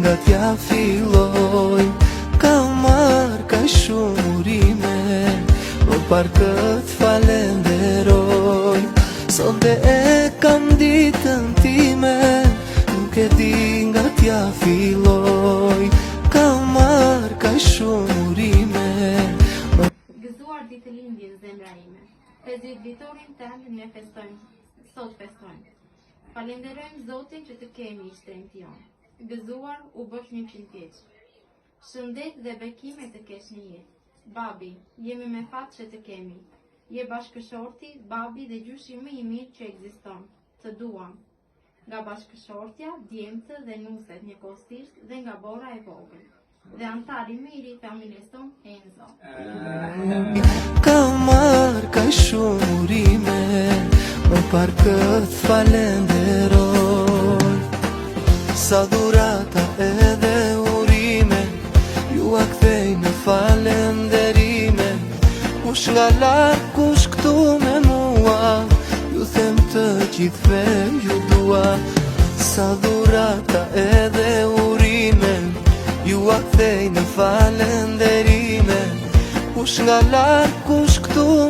nga t'ja filloj. Ka marrë ka shumë urime, po par këtë falenderoj. Sonte e kam ditën time, nuk e di nga t'ja filloj. Ka marrë ka shumë urime. Gëzuar ditë lindjen zemra ime, 50 vitorin tënd ne festojmë, sot festojmë. Falenderojmë Zotin që të kemi i shtrenjtë jon. Gëzuar u bësh 100 vjeç. Shëndet dhe bekime të kesh në jetë. Babi, jemi me fat që të kemi. Je bashkëshorti, babi dhe gjyshi më i mirë që ekziston. Të duam. Nga bashkëshortja, djemtë dhe nuset njëkohësisht dhe nga bora e vogël. Dhe antari më i ri i familjes tonë Enzo. Ka marrë ka shumë urime, më par këtë falenderoj. Sa dhurata edhe urime, ju a kthej në falenderime. Kush nga larg, kush këtu me mua, ju them të gjithve ju dua. Sa dhurata edhe urime, ju a kthej në falenderime. Kush nga larg, kush këtu